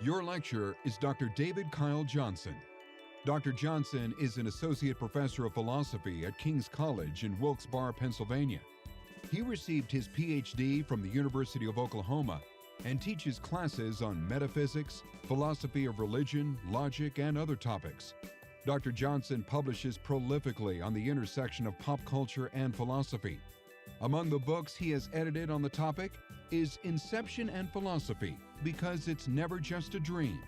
Your lecturer is Dr. David Kyle Johnson. Dr. Johnson is an associate professor of philosophy at King's College in Wilkes-Barre, Pennsylvania. He received his PhD from the University of Oklahoma and teaches classes on metaphysics, philosophy of religion, logic, and other topics. Dr. Johnson publishes prolifically on the intersection of pop culture and philosophy. Among the books he has edited on the topic is Inception and Philosophy, Because It's Never Just a Dream.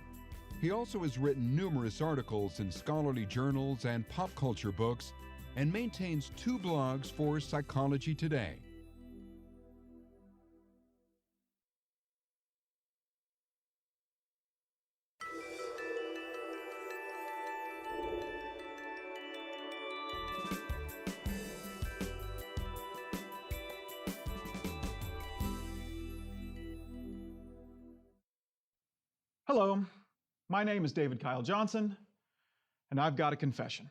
He also has written numerous articles in scholarly journals and pop culture books and maintains 2 blogs for Psychology Today. Hello, my name is David Kyle Johnson, and I've got a confession.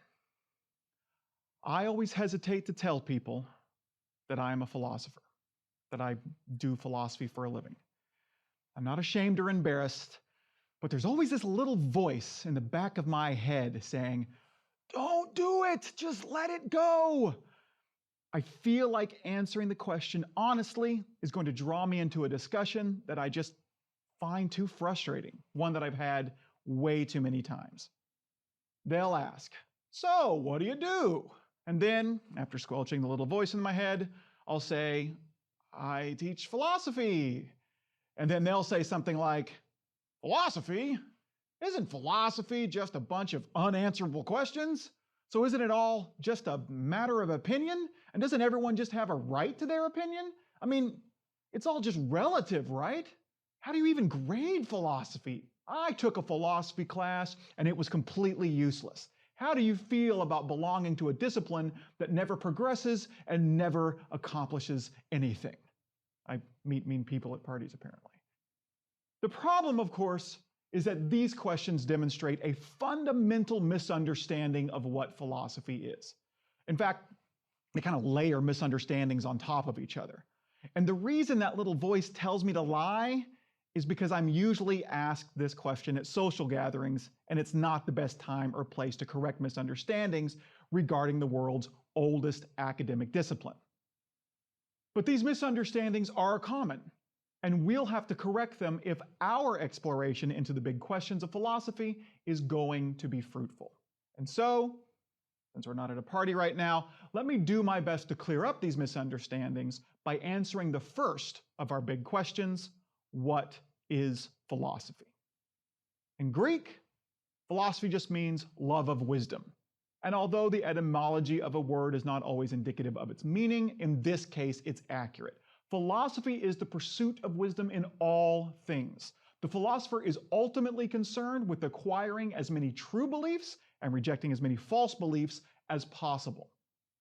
I always hesitate to tell people that I am a philosopher, that I do philosophy for a living. I'm not ashamed or embarrassed, but there's always this little voice in the back of my head saying, "Don't do it, just let it go." I feel like answering the question honestly is going to draw me into a discussion that I just find too frustrating, one that I've had way too many times. They'll ask, "So, what do you do?" And then, after squelching the little voice in my head, I'll say, "I teach philosophy." And then they'll say something like, "Philosophy? Isn't philosophy just a bunch of unanswerable questions? So isn't it all just a matter of opinion? And doesn't everyone just have a right to their opinion? I mean, it's all just relative, right? How do you even grade philosophy? I took a philosophy class and it was completely useless. How do you feel about belonging to a discipline that never progresses and never accomplishes anything?" I meet mean people at parties, apparently. The problem, of course, is that these questions demonstrate a fundamental misunderstanding of what philosophy is. In fact, they kind of layer misunderstandings on top of each other. And the reason that little voice tells me to lie is because I'm usually asked this question at social gatherings, and it's not the best time or place to correct misunderstandings regarding the world's oldest academic discipline. But these misunderstandings are common, and we'll have to correct them if our exploration into the big questions of philosophy is going to be fruitful. And so, since we're not at a party right now, let me do my best to clear up these misunderstandings by answering the first of our big questions: what is philosophy? In Greek, philosophy just means love of wisdom. And although the etymology of a word is not always indicative of its meaning, in this case it's accurate. Philosophy is the pursuit of wisdom in all things. The philosopher is ultimately concerned with acquiring as many true beliefs and rejecting as many false beliefs as possible.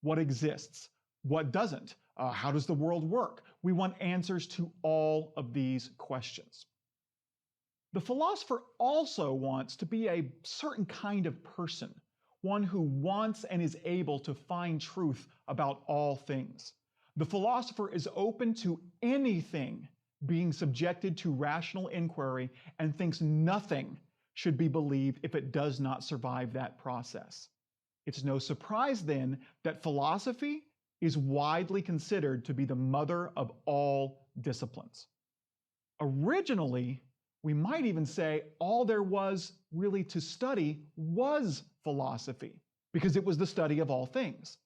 What exists? What doesn't? How does the world work? We want answers to all of these questions. The philosopher also wants to be a certain kind of person, one who wants and is able to find truth about all things. The philosopher is open to anything being subjected to rational inquiry and thinks nothing should be believed if it does not survive that process. It's no surprise then that philosophy is widely considered to be the mother of all disciplines. Originally, we might even say all there was really to study was philosophy, because it was the study of all things.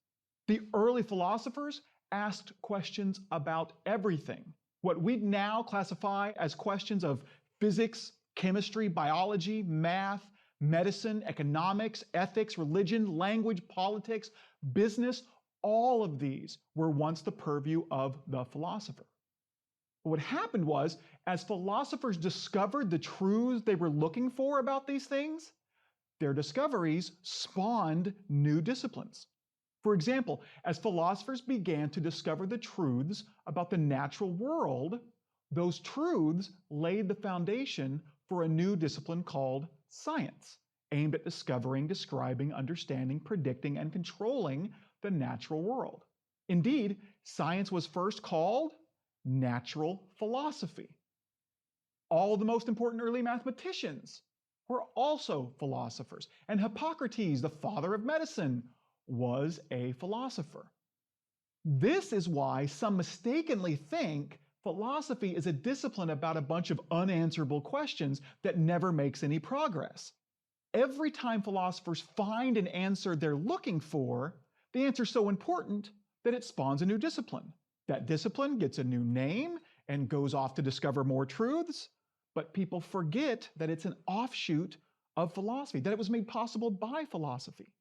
The early philosophers asked questions about everything. What we now classify as questions of physics, chemistry, biology, math, medicine, economics, ethics, religion, language, politics, business, all of these were once the purview of the philosopher. But what happened was, as philosophers discovered the truths they were looking for about these things, their discoveries spawned new disciplines. For example, as philosophers began to discover the truths about the natural world, those truths laid the foundation for a new discipline called science, aimed at discovering, describing, understanding, predicting, and controlling the natural world. Indeed, science was first called natural philosophy. All the most important early mathematicians were also philosophers. And Hippocrates, the father of medicine, was a philosopher. This is why some mistakenly think philosophy is a discipline about a bunch of unanswerable questions that never makes any progress. Every time philosophers find an answer they're looking for, the answer's so important that it spawns a new discipline. That discipline gets a new name and goes off to discover more truths, but people forget that it's an offshoot of philosophy, that it was made possible by philosophy.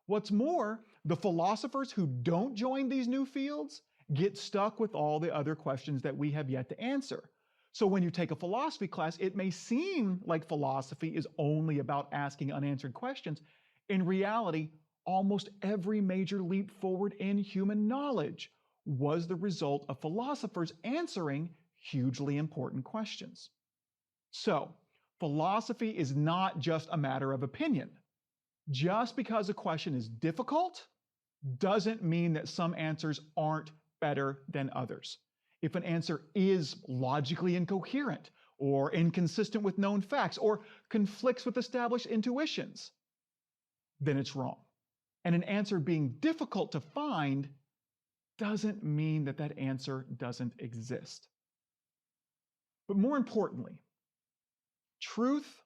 What's more, the philosophers who don't join these new fields get stuck with all the other questions that we have yet to answer. So when you take a philosophy class, it may seem like philosophy is only about asking unanswered questions. In reality, almost every major leap forward in human knowledge was the result of philosophers answering hugely important questions. So, philosophy is not just a matter of opinion. Just because a question is difficult doesn't mean that some answers aren't better than others. If an answer is logically incoherent, or inconsistent with known facts, or conflicts with established intuitions, then it's wrong. And an answer being difficult to find doesn't mean that that answer doesn't exist. But more importantly, truth,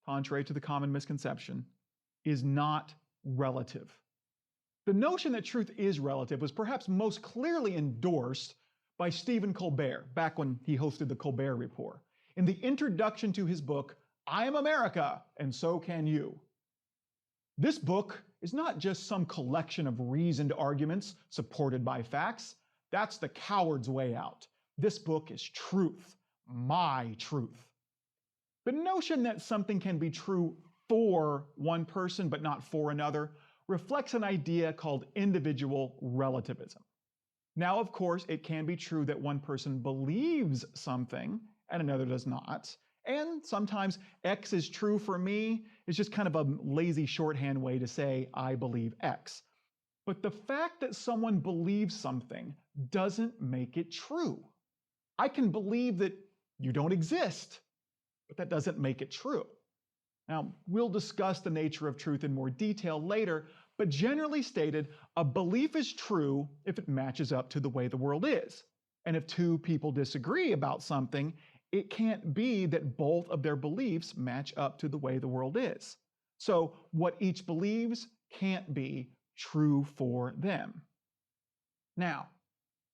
contrary to the common misconception, is not relative. The notion that truth is relative was perhaps most clearly endorsed by Stephen Colbert back when he hosted the Colbert Report in the introduction to his book, I Am America, and So Can You. This book is not just some collection of reasoned arguments supported by facts. That's the coward's way out. This book is truth, my truth. The notion that something can be true for one person but not for another reflects an idea called individual relativism. Now, of course, it can be true that one person believes something and another does not. And sometimes X is true for me is just kind of a lazy shorthand way to say I believe X. But the fact that someone believes something doesn't make it true. I can believe that you don't exist, but that doesn't make it true. Now, we'll discuss the nature of truth in more detail later, but generally stated, a belief is true if it matches up to the way the world is. And if two people disagree about something, it can't be that both of their beliefs match up to the way the world is. So what each believes can't be true for them. Now,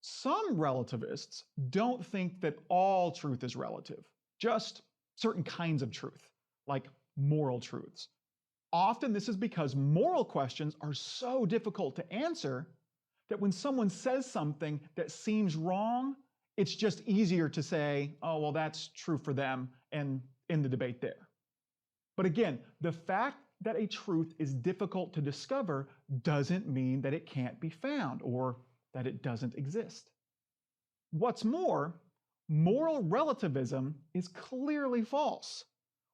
some relativists don't think that all truth is relative, just certain kinds of truth, like moral truths. Often this is because moral questions are so difficult to answer that when someone says something that seems wrong, it's just easier to say, oh, well, that's true for them, and end the debate there. But again, the fact that a truth is difficult to discover doesn't mean that it can't be found or that it doesn't exist. What's more, moral relativism is clearly false.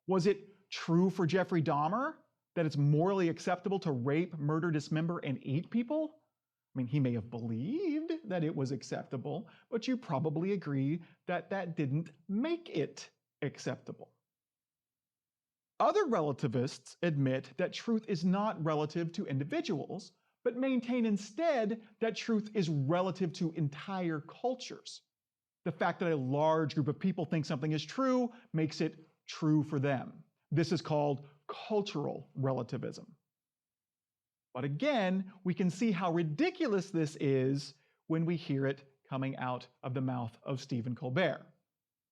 Was it true for Jeffrey Dahmer that it's morally acceptable to rape, murder, dismember, and eat people? I mean, he may have believed that it was acceptable, but you probably agree that that didn't make it acceptable. Other relativists admit that truth is not relative to individuals, but maintain instead that truth is relative to entire cultures. The fact that a large group of people think something is true makes it true for them. This is called cultural relativism. But again, we can see how ridiculous this is when we hear it coming out of the mouth of Stephen Colbert.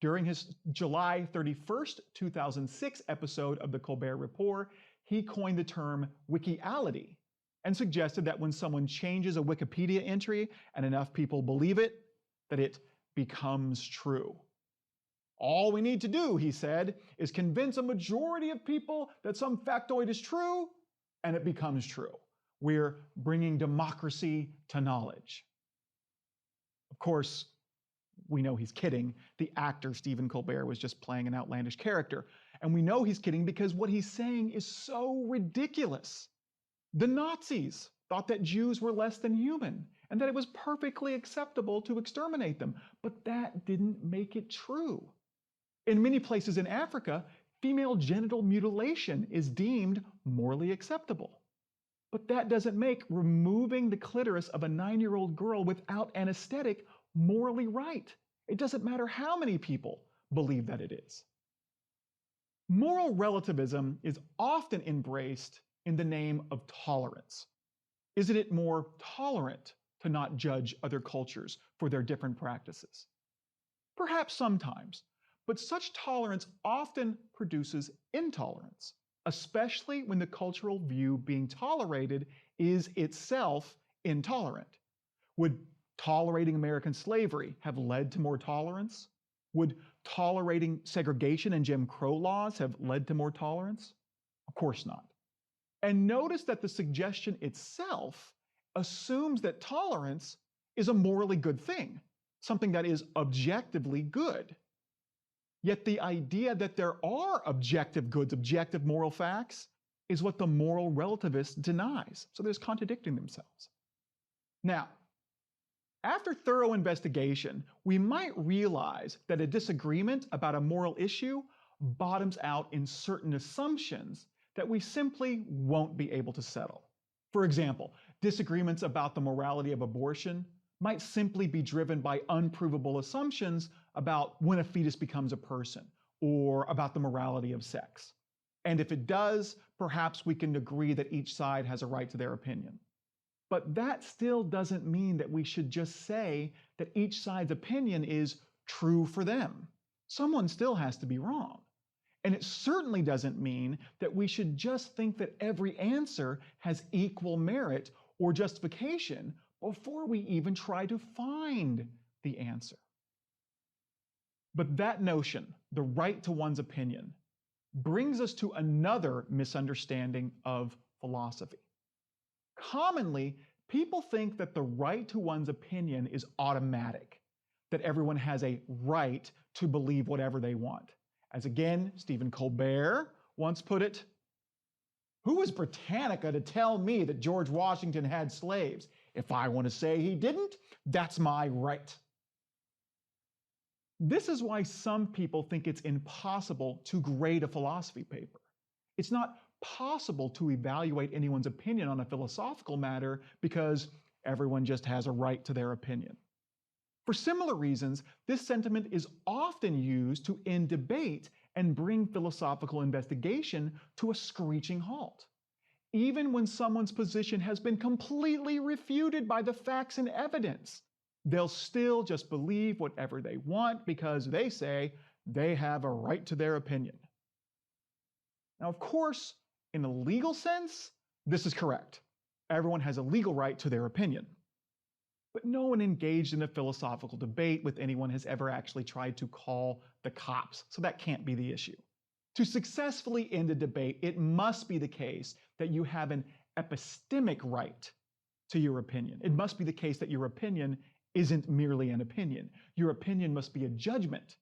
During his July 31st, 2006 episode of the Colbert Report, he coined the term wikiality and suggested that when someone changes a Wikipedia entry and enough people believe it, that it becomes true. All we need to do, he said, is convince a majority of people that some factoid is true, and it becomes true. We're bringing democracy to knowledge. Of course, we know he's kidding. The actor Stephen Colbert was just playing an outlandish character. And we know he's kidding because what he's saying is so ridiculous. The Nazis thought that Jews were less than human and that it was perfectly acceptable to exterminate them. But that didn't make it true. In many places in Africa, female genital mutilation is deemed morally acceptable. But that doesn't make removing the clitoris of a 9-year-old girl without anesthetic morally right. It doesn't matter how many people believe that it is. Moral relativism is often embraced in the name of tolerance. Isn't it more tolerant to not judge other cultures for their different practices? Perhaps sometimes, but such tolerance often produces intolerance, especially when the cultural view being tolerated is itself intolerant. Would tolerating American slavery have led to more tolerance? Would tolerating segregation and Jim Crow laws have led to more tolerance? Of course not. And notice that the suggestion itself assumes that tolerance is a morally good thing, something that is objectively good. Yet the idea that there are objective goods, objective moral facts, is what the moral relativist denies. So they're contradicting themselves. Now, after thorough investigation, we might realize that a disagreement about a moral issue bottoms out in certain assumptions that we simply won't be able to settle. For example, disagreements about the morality of abortion might simply be driven by unprovable assumptions about when a fetus becomes a person, or about the morality of sex. And if it does, perhaps we can agree that each side has a right to their opinion. But that still doesn't mean that we should just say that each side's opinion is true for them. Someone still has to be wrong. And it certainly doesn't mean that we should just think that every answer has equal merit or justification before we even try to find the answer. But that notion, the right to one's opinion, brings us to another misunderstanding of philosophy. Commonly, people think that the right to one's opinion is automatic, that everyone has a right to believe whatever they want. As again, Stephen Colbert once put it, "Who is Britannica to tell me that George Washington had slaves? If I want to say he didn't, that's my right." This is why some people think it's impossible to grade a philosophy paper. It's not possible to evaluate anyone's opinion on a philosophical matter because everyone just has a right to their opinion. For similar reasons, this sentiment is often used to end debate and bring philosophical investigation to a screeching halt. Even when someone's position has been completely refuted by the facts and evidence, they'll still just believe whatever they want because they say they have a right to their opinion. Now, of course, in a legal sense, this is correct. Everyone has a legal right to their opinion. But no one engaged in a philosophical debate with anyone has ever actually tried to call the cops, so that can't be the issue. To successfully end a debate, it must be the case that you have an epistemic right to your opinion. It must be the case that your opinion isn't merely an opinion. Your opinion must be a judgment,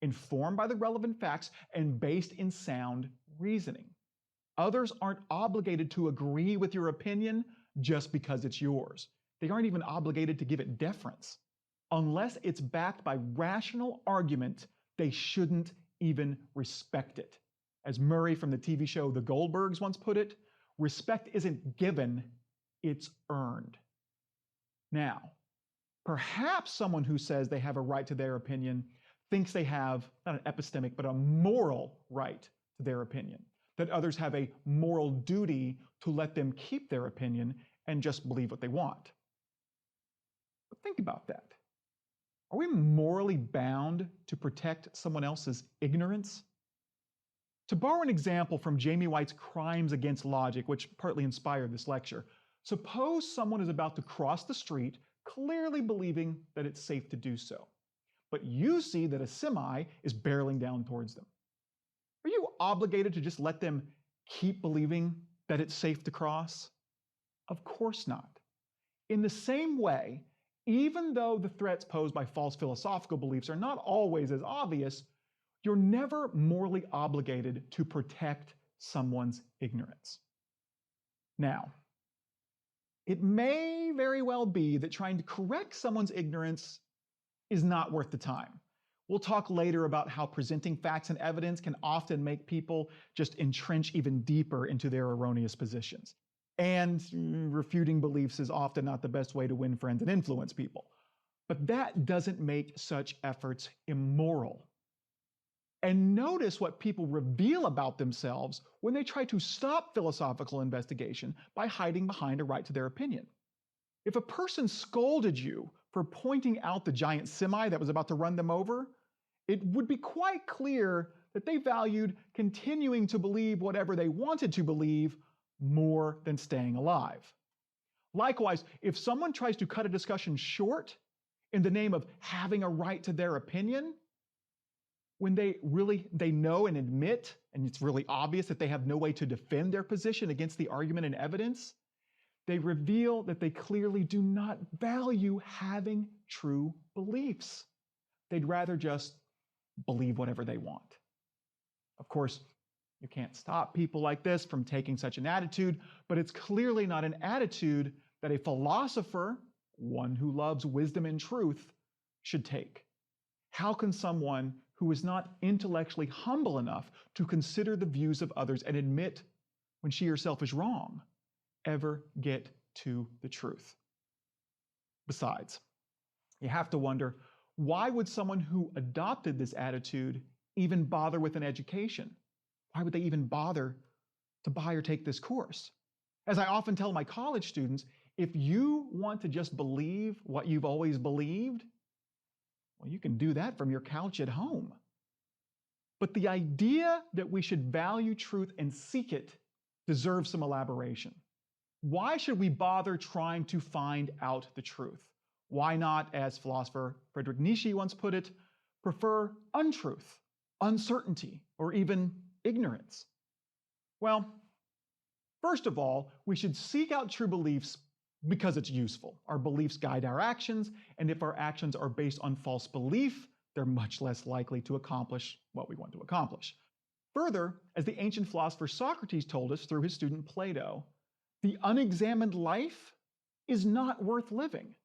informed by the relevant facts and based in sound reasoning. Others aren't obligated to agree with your opinion just because it's yours. They aren't even obligated to give it deference. Unless it's backed by rational argument, they shouldn't even respect it. As Murray from the TV show The Goldbergs once put it, respect isn't given, it's earned. Now, perhaps someone who says they have a right to their opinion thinks they have, not an epistemic, but a moral right to their opinion, that others have a moral duty to let them keep their opinion and just believe what they want. But think about that. Are we morally bound to protect someone else's ignorance? To borrow an example from Jamie White's Crimes Against Logic, which partly inspired this lecture, suppose someone is about to cross the street, clearly believing that it's safe to do so. But you see that a semi is barreling down towards them. Are you obligated to just let them keep believing that it's safe to cross? Of course not. In the same way, even though the threats posed by false philosophical beliefs are not always as obvious, you're never morally obligated to protect someone's ignorance. Now, it may very well be that trying to correct someone's ignorance is not worth the time. We'll talk later about how presenting facts and evidence can often make people just entrench even deeper into their erroneous positions. And refuting beliefs is often not the best way to win friends and influence people. But that doesn't make such efforts immoral. And notice what people reveal about themselves when they try to stop philosophical investigation by hiding behind a right to their opinion. If a person scolded you for pointing out the giant semi that was about to run them over, it would be quite clear that they valued continuing to believe whatever they wanted to believe more than staying alive. Likewise, if someone tries to cut a discussion short in the name of having a right to their opinion, when they know and admit, and it's really obvious that they have no way to defend their position against the argument and evidence, they reveal that they clearly do not value having true beliefs. They'd rather just believe whatever they want. Of course, you can't stop people like this from taking such an attitude, but it's clearly not an attitude that a philosopher, one who loves wisdom and truth, should take. How can someone who is not intellectually humble enough to consider the views of others and admit when she herself is wrong ever get to the truth? Besides, you have to wonder, why would someone who adopted this attitude even bother with an education? Why would they even bother to buy or take this course? As I often tell my college students, if you want to just believe what you've always believed, well, you can do that from your couch at home. But the idea that we should value truth and seek it deserves some elaboration. Why should we bother trying to find out the truth? Why not, as philosopher Friedrich Nietzsche once put it, prefer untruth, uncertainty, or even ignorance? Well, first of all, we should seek out true beliefs because it's useful. Our beliefs guide our actions, and if our actions are based on false belief, they're much less likely to accomplish what we want to accomplish. Further, as the ancient philosopher Socrates told us through his student Plato, the unexamined life is not worth living.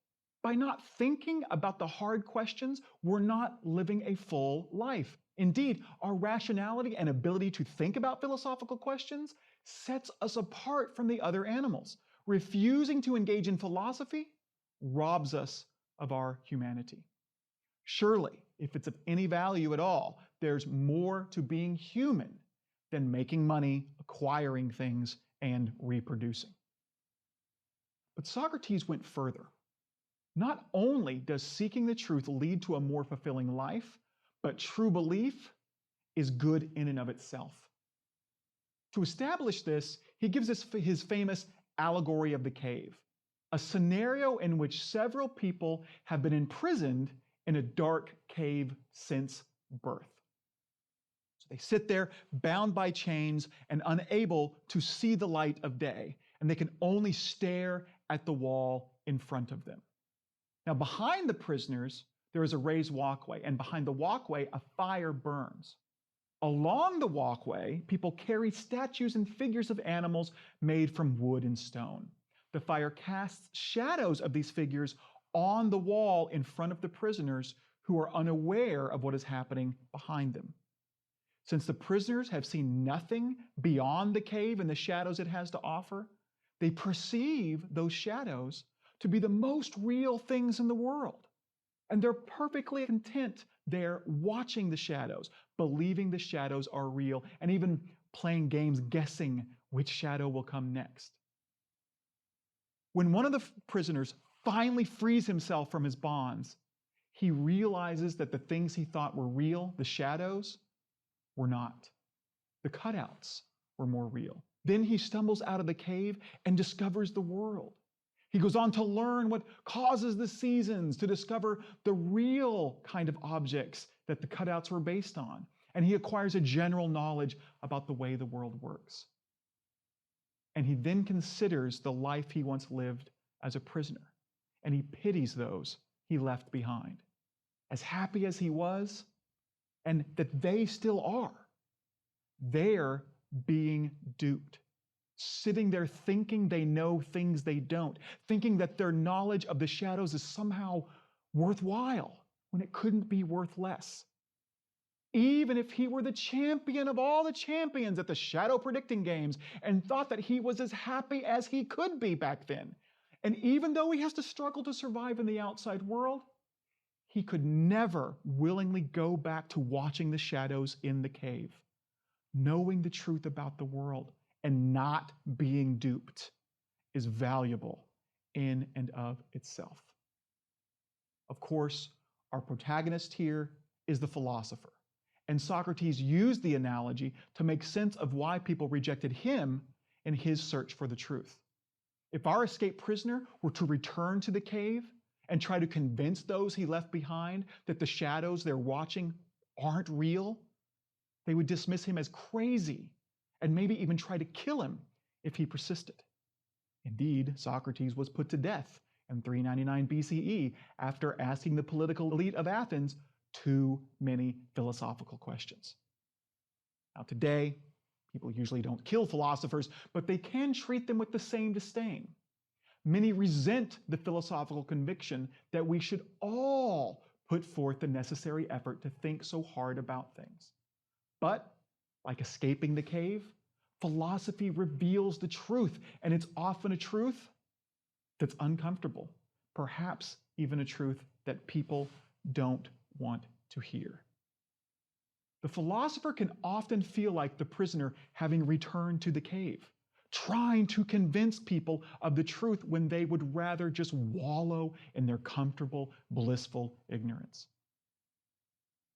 By not thinking about the hard questions, we're not living a full life. Indeed, our rationality and ability to think about philosophical questions sets us apart from the other animals. Refusing to engage in philosophy robs us of our humanity. Surely, if it's of any value at all, there's more to being human than making money, acquiring things, and reproducing. But Socrates went further. Not only does seeking the truth lead to a more fulfilling life, but true belief is good in and of itself. To establish this, he gives us his famous allegory of the cave, a scenario in which several people have been imprisoned in a dark cave since birth. So they sit there bound by chains and unable to see the light of day, and they can only stare at the wall in front of them. Now, behind the prisoners, there is a raised walkway, and behind the walkway, a fire burns. Along the walkway, people carry statues and figures of animals made from wood and stone. The fire casts shadows of these figures on the wall in front of the prisoners, who are unaware of what is happening behind them. Since the prisoners have seen nothing beyond the cave and the shadows it has to offer, they perceive those shadows to be the most real things in the world. And they're perfectly content there watching the shadows, believing the shadows are real, and even playing games guessing which shadow will come next. When one of the prisoners finally frees himself from his bonds, he realizes that the things he thought were real, the shadows, were not. The cutouts were more real. Then he stumbles out of the cave and discovers the world. He goes on to learn what causes the seasons, to discover the real kind of objects that the cutouts were based on. And he acquires a general knowledge about the way the world works. And he then considers the life he once lived as a prisoner. And he pities those he left behind. As happy as he was, and that they still are, they're being duped. Sitting there thinking they know things they don't, thinking that their knowledge of the shadows is somehow worthwhile when it couldn't be worth less. even if he were the champion of all the champions at the shadow predicting games and thought that he was as happy as he could be back then. And even though he has to struggle to survive in the outside world, he could never willingly go back to watching the shadows in the cave. Knowing the truth about the world and not being duped is valuable in and of itself. Of course, our protagonist here is the philosopher, and Socrates used the analogy to make sense of why people rejected him in his search for the truth. If our escaped prisoner were to return to the cave and try to convince those he left behind that the shadows they're watching aren't real, they would dismiss him as crazy and maybe even try to kill him if he persisted. Indeed, Socrates was put to death in 399 BCE after asking the political elite of Athens too many philosophical questions. Now today, people usually don't kill philosophers, but they can treat them with the same disdain. Many resent the philosophical conviction that we should all put forth the necessary effort to think so hard about things. But, like escaping the cave, philosophy reveals the truth, and it's often a truth that's uncomfortable, perhaps even a truth that people don't want to hear. The philosopher can often feel like the prisoner having returned to the cave, trying to convince people of the truth when they would rather just wallow in their comfortable, blissful ignorance.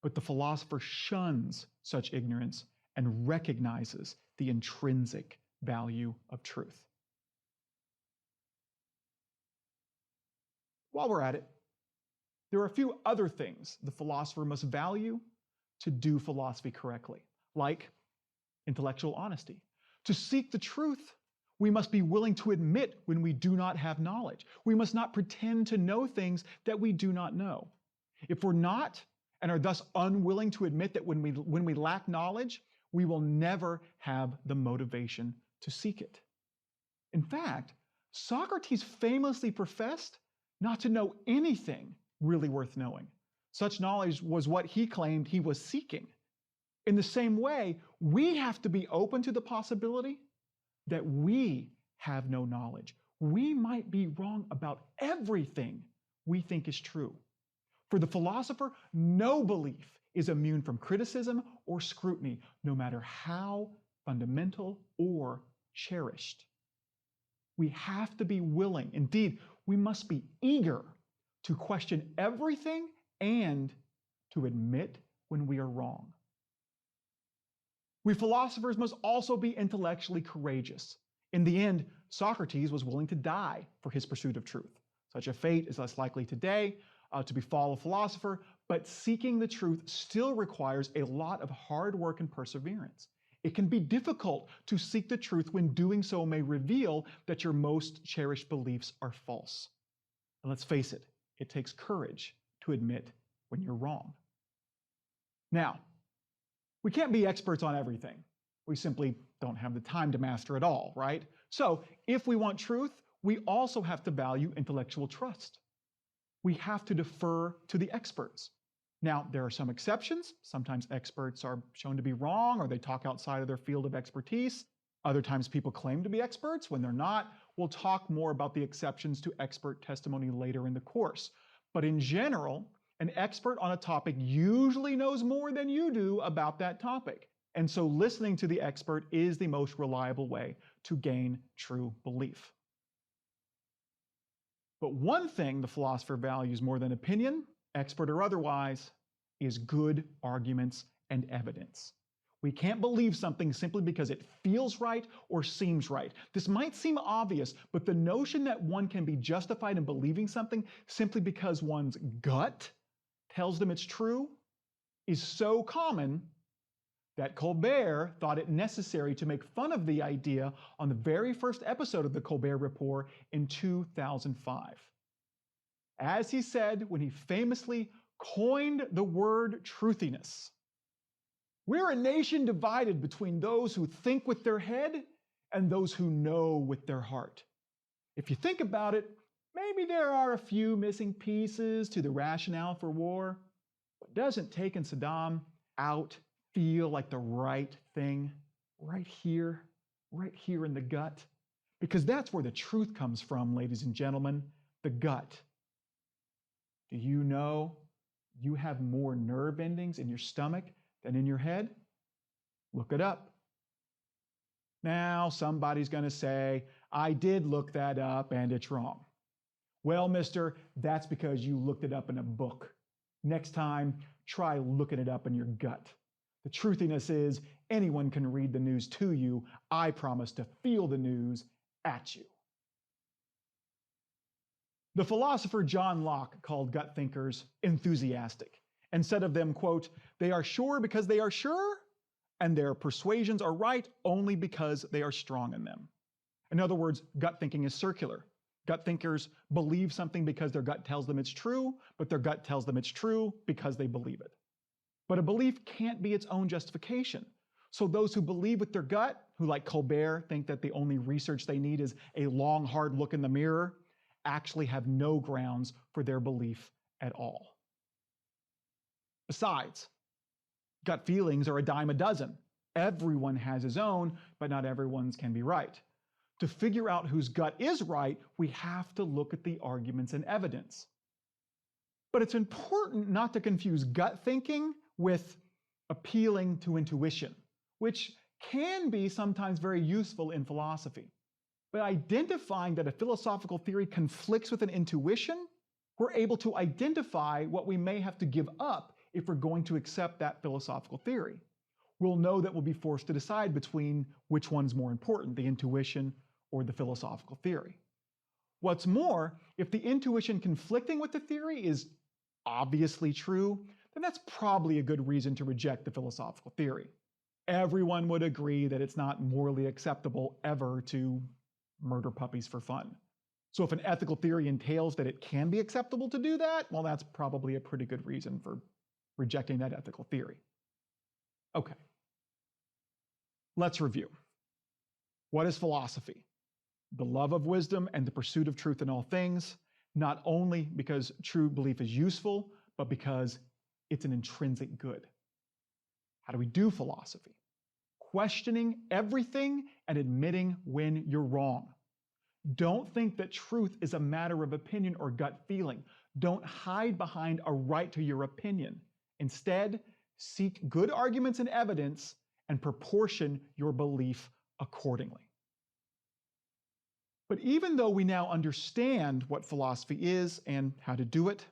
But the philosopher shuns such ignorance and recognizes the intrinsic value of truth. While we're at it, there are a few other things the philosopher must value to do philosophy correctly, like intellectual honesty. To seek the truth, we must be willing to admit when we do not have knowledge. We must not pretend to know things that we do not know. If we're not, and are thus unwilling to admit that when we lack knowledge, we will never have the motivation to seek it. In fact, Socrates famously professed not to know anything really worth knowing. Such knowledge was what he claimed he was seeking. In the same way, we have to be open to the possibility that we have no knowledge. We might be wrong about everything we think is true. For the philosopher, no belief is immune from criticism or scrutiny, no matter how fundamental or cherished. We have to be willing, indeed, we must be eager to question everything and to admit when we are wrong. We philosophers must also be intellectually courageous. In the end, Socrates was willing to die for his pursuit of truth. Such a fate is less likely today to befall a philosopher, but seeking the truth still requires a lot of hard work and perseverance. It can be difficult to seek the truth when doing so may reveal that your most cherished beliefs are false. And let's face it, it takes courage to admit when you're wrong. Now, we can't be experts on everything. We simply don't have the time to master it all, right? So, if we want truth, we also have to value intellectual trust. We have to defer to the experts. Now, there are some exceptions. Sometimes experts are shown to be wrong or they talk outside of their field of expertise. Other times people claim to be experts when they're not. We'll talk more about the exceptions to expert testimony later in the course. But in general, an expert on a topic usually knows more than you do about that topic. And so listening to the expert is the most reliable way to gain true belief. But one thing the philosopher values more than opinion, expert or otherwise, is good arguments and evidence. We can't believe something simply because it feels right or seems right. This might seem obvious, but the notion that one can be justified in believing something simply because one's gut tells them it's true is so common that Colbert thought it necessary to make fun of the idea on the very first episode of the Colbert Report in 2005. As he said when he famously coined the word truthiness, "We're a nation divided between those who think with their head and those who know with their heart. If you think about it, maybe there are a few missing pieces to the rationale for war, but doesn't taking Saddam out feel like the right thing right here in the gut? Because that's where the truth comes from, ladies and gentlemen, the gut. Do you know you have more nerve endings in your stomach than in your head? Look it up. Now, somebody's going to say, I did look that up and it's wrong. Well, mister, that's because you looked it up in a book. Next time, try looking it up in your gut. The truthiness is anyone can read the news to you. I promise to feel the news at you. The philosopher John Locke called gut thinkers enthusiastic and said of them, quote, they are sure because they are sure, and their persuasions are right only because they are strong in them. In other words, gut thinking is circular. Gut thinkers believe something because their gut tells them it's true, but their gut tells them it's true because they believe it. But a belief can't be its own justification. So those who believe with their gut, who like Colbert think that the only research they need is a long, hard look in the mirror, actually have no grounds for their belief at all. Besides, gut feelings are a dime a dozen. Everyone has his own, but not everyone's can be right. To figure out whose gut is right, we have to look at the arguments and evidence. But it's important not to confuse gut thinking with appealing to intuition, which can be sometimes very useful in philosophy. By identifying that a philosophical theory conflicts with an intuition, we're able to identify what we may have to give up if we're going to accept that philosophical theory. We'll know that we'll be forced to decide between which one's more important, the intuition or the philosophical theory. What's more, if the intuition conflicting with the theory is obviously true, then that's probably a good reason to reject the philosophical theory. Everyone would agree that it's not morally acceptable ever to murder puppies for fun. So if an ethical theory entails that it can be acceptable to do that, well, that's probably a pretty good reason for rejecting that ethical theory. Okay, let's review. What is philosophy? The love of wisdom and the pursuit of truth in all things, not only because true belief is useful, but because it's an intrinsic good. How do we do philosophy? Questioning everything and admitting when you're wrong. Don't think that truth is a matter of opinion or gut feeling. Don't hide behind a right to your opinion. Instead, seek good arguments and evidence and proportion your belief accordingly. But even though we now understand what philosophy is and how to do it,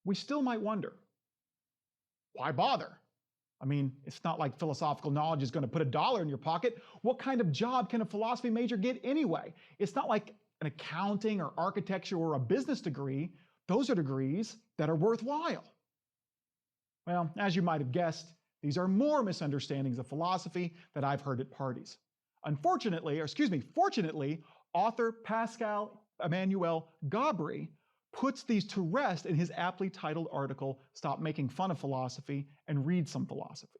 we still might wonder, why bother? I mean, it's not like philosophical knowledge is going to put $1 in your pocket. What kind of job can a philosophy major get anyway? It's not like an accounting or architecture or a business degree. Those are degrees that are worthwhile. Well, as you might have guessed, these are more misunderstandings of philosophy that I've heard at parties. Fortunately, author Pascal Emmanuel Gabri puts these to rest in his aptly titled article, Stop Making Fun of Philosophy and Read Some Philosophy.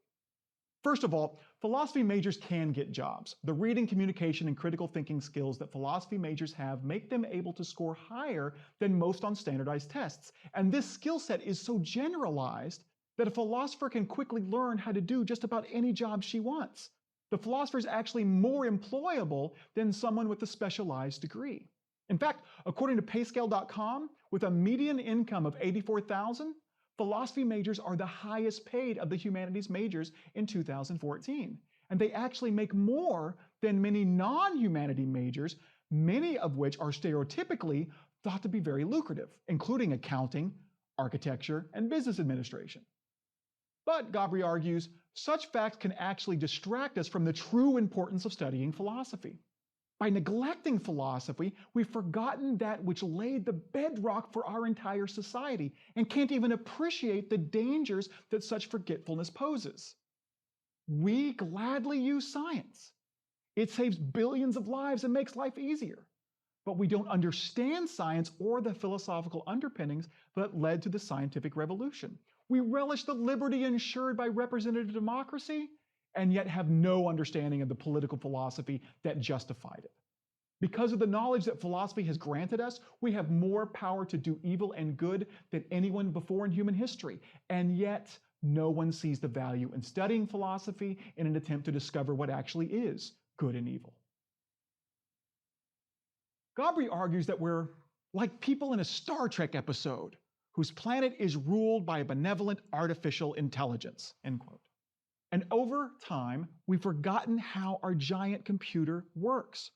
First of all, philosophy majors can get jobs. The reading, communication, and critical thinking skills that philosophy majors have make them able to score higher than most on standardized tests. And this skill set is so generalized that a philosopher can quickly learn how to do just about any job she wants. The philosopher is actually more employable than someone with a specialized degree. In fact, according to payscale.com, with a median income of $84,000, philosophy majors are the highest paid of the humanities majors in 2014. And they actually make more than many non-humanity majors, many of which are stereotypically thought to be very lucrative, including accounting, architecture, and business administration. But, Gabri argues, such facts can actually distract us from the true importance of studying philosophy. By neglecting philosophy, we've forgotten that which laid the bedrock for our entire society and can't even appreciate the dangers that such forgetfulness poses. We gladly use science. It saves billions of lives and makes life easier. But we don't understand science or the philosophical underpinnings that led to the scientific revolution. We relish the liberty ensured by representative democracy, and yet have no understanding of the political philosophy that justified it. Because of the knowledge that philosophy has granted us, we have more power to do evil and good than anyone before in human history. And yet, no one sees the value in studying philosophy in an attempt to discover what actually is good and evil. Gabri argues that we're like people in a Star Trek episode whose planet is ruled by a benevolent artificial intelligence, end quote. And over time, we've forgotten how our giant computer works.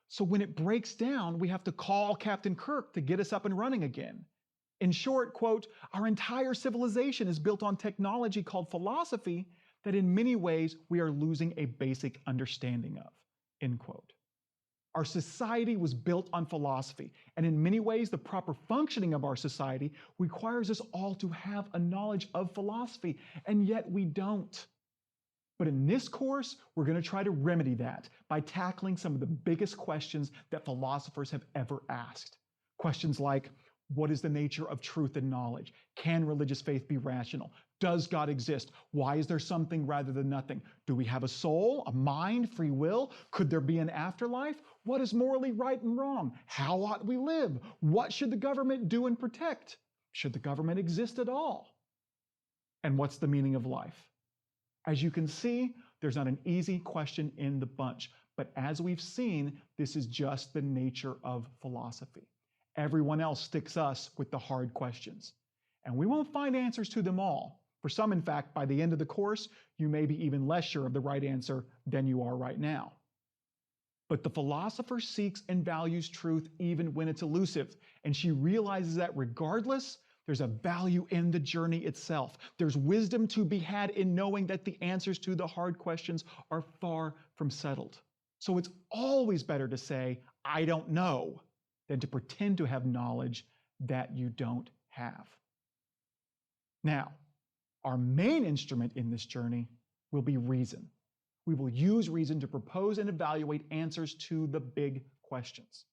So when it breaks down, we have to call Captain Kirk to get us up and running again. In short, quote, our entire civilization is built on technology called philosophy that in many ways we are losing a basic understanding of, end quote. Our society was built on philosophy, and in many ways the proper functioning of our society requires us all to have a knowledge of philosophy, and yet we don't. But in this course, we're going to try to remedy that by tackling some of the biggest questions that philosophers have ever asked. Questions like, what is the nature of truth and knowledge? Can religious faith be rational? Does God exist? Why is there something rather than nothing? Do we have a soul, a mind, free will? Could there be an afterlife? What is morally right and wrong? How ought we live? What should the government do and protect? Should the government exist at all? And what's the meaning of life? As you can see, there's not an easy question in the bunch, but as we've seen, this is just the nature of philosophy. Everyone else sticks us with the hard questions, and we won't find answers to them all. For some, in fact, by the end of the course, you may be even less sure of the right answer than you are right now. But the philosopher seeks and values truth even when it's elusive, and she realizes that regardless, there's a value in the journey itself. There's wisdom to be had in knowing that the answers to the hard questions are far from settled. So it's always better to say, I don't know, than to pretend to have knowledge that you don't have. Now, our main instrument in this journey will be reason. We will use reason to propose and evaluate answers to the big questions.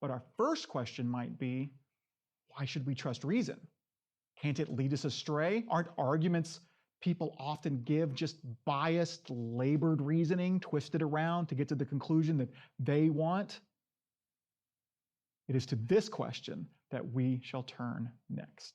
But our first question might be, why should we trust reason? Can't it lead us astray? Aren't arguments people often give just biased, labored reasoning, twisted around to get to the conclusion that they want? It is to this question that we shall turn next.